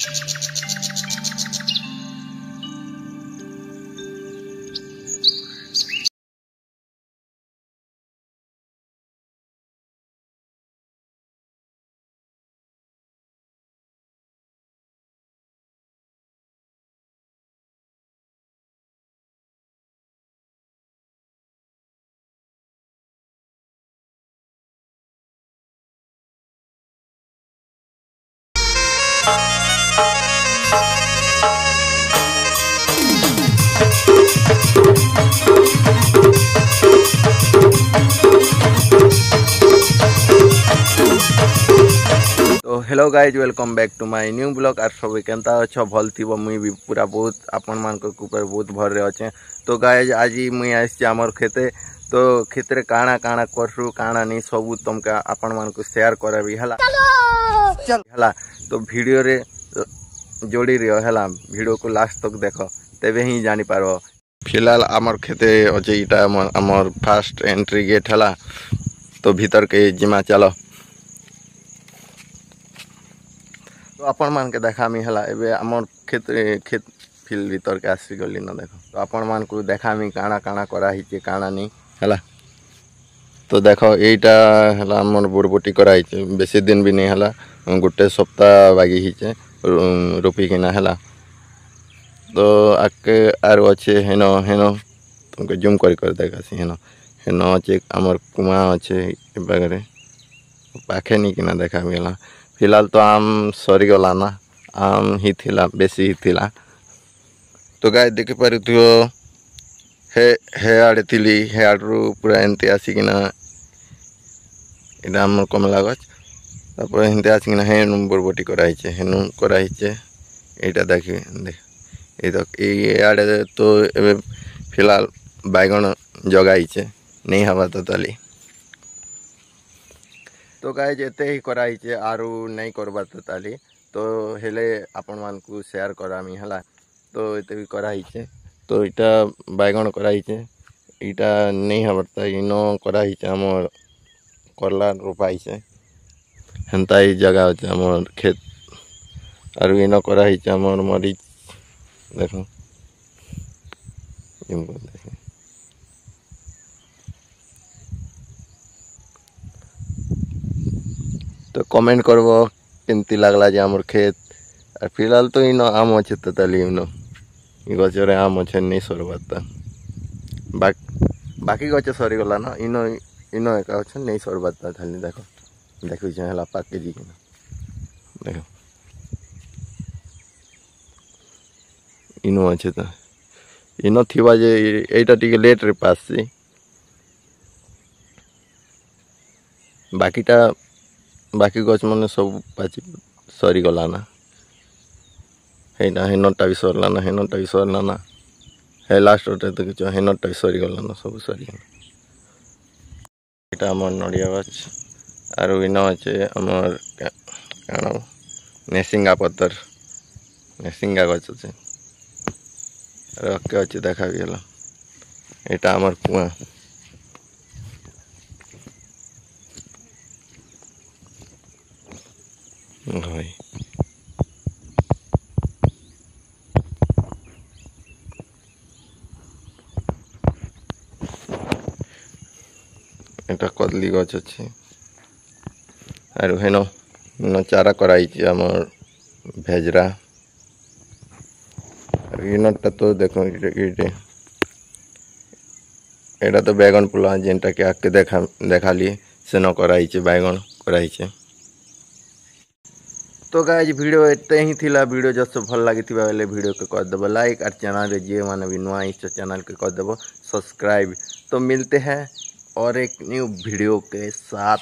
तो hello guys welcome back to my new blog आर सब केनता अच्छ भल थी मुई भी पूरा बहुत आपण मान ऊपर बहुत भर अच्छे। तो गाइज आज मुई आसी आमर खेते तो खेत काଣା काଣା करसु काଣା नहीं सब तुमका आपण मान को शेयर कराबी हला हला। तो वीडियो रे जोड़ी रियो हला, वीडियो को लास्ट तक देखो तेबे ही जानी पारो। फिलहाल आमर खेते अच्छे इटा आमर फास्ट एंट्री गेट हला। तो भीतर के जिमा चलो तो आपण मान के देखामी हला। एबे आमर खेत फील्ड भीतर के आसी गली न देखो। तो आपण मान को देखामी काଣା काଣା करा हिचे काଣା नहीं हला। तो देखो एटा हला आमर बोरबोटी करा हिचे, बेसी दिन भी नहीं हला, गोटे सप्ताह बागी हिचे रोपी किना हला। तो आके आरो अच्छे हेनो हेनो तुमको जूम कर देखासी हेनो हेनो अच्छे आमर कुआ अच्छे बागरे पाखे नहीं किना देखामी हला। फिलहाल तो आम सरी गला ना, आम ही थिला बेसी ही थिला। तो गाय देखि पारि थियो हे आड़े थिली हे आड़ू पूरा एंते आसिकिना इना आम कमला गछ तापर एंते आसिकिना हे बोरबोटी कराइछे हेनु कराइछे। एटा देखि देख ए तो ए आड़े तो एबे फिलहाल बैगन जगाइछे नहीं हवा तो ताली। तो गाइज एते ही कराइछे आरु नहीं करबा तो ताली। तो हेले आपण मान को शेयर करामी हला। तो एते भी कराइछे। तो इटा बैगन कराइछे इटा नहीं हबरता इनो कराइछे हमर करला रोपाइछे हेंता ही जगह होचे हमर खेत आरु इनो कराइछे हमर मरीच देखो देखो। तो कमेंट करबो केमती लागला जे हमर खेत। और फिलहाल तो इनो आम अच्छे तताली इनो गचरे आम अच्छे नहीं सरबाता बाकी गचे सरी गला ना इनो इनो एका अच्छे नहीं सरबाता खाली देखो देखो हला पाके जी देखो इनो अच्छे तो इनो थिबा जे एटा टिके लेट रे पास से बाकीटा बाकी गच मैंने सब पाची सरी गला ना हेनटा भी सरला ना हेनटा भी सरला ना हे लास्ट तो किच हेनटा भी सरी गला ना सब सरी गला। आम नड़िया गच आरु इन अच्छे आमर काण नेसिंगा पतर नेसिंगा गच अच्छे रखे अच्छे देखा भी हला। एटा आमर कुआ भाई एटा कदली गच अच्छे आरु हेनो चारा कराइछे आमर भेजरा इनटा तो देखो एटा तो बैगन पुला जेनटा के आके देखाली सेनो कराइछे बैगन कराइछे। तो गाइज वीडियो एते ही थिला। वीडियो जस भल लगी बेले वीडियो के कर देव लाइक और चैनल रे जे माने भी नुआ इस चैनल के कर देव सब्सक्राइब। तो मिलते हैं और एक न्यू वीडियो के साथ।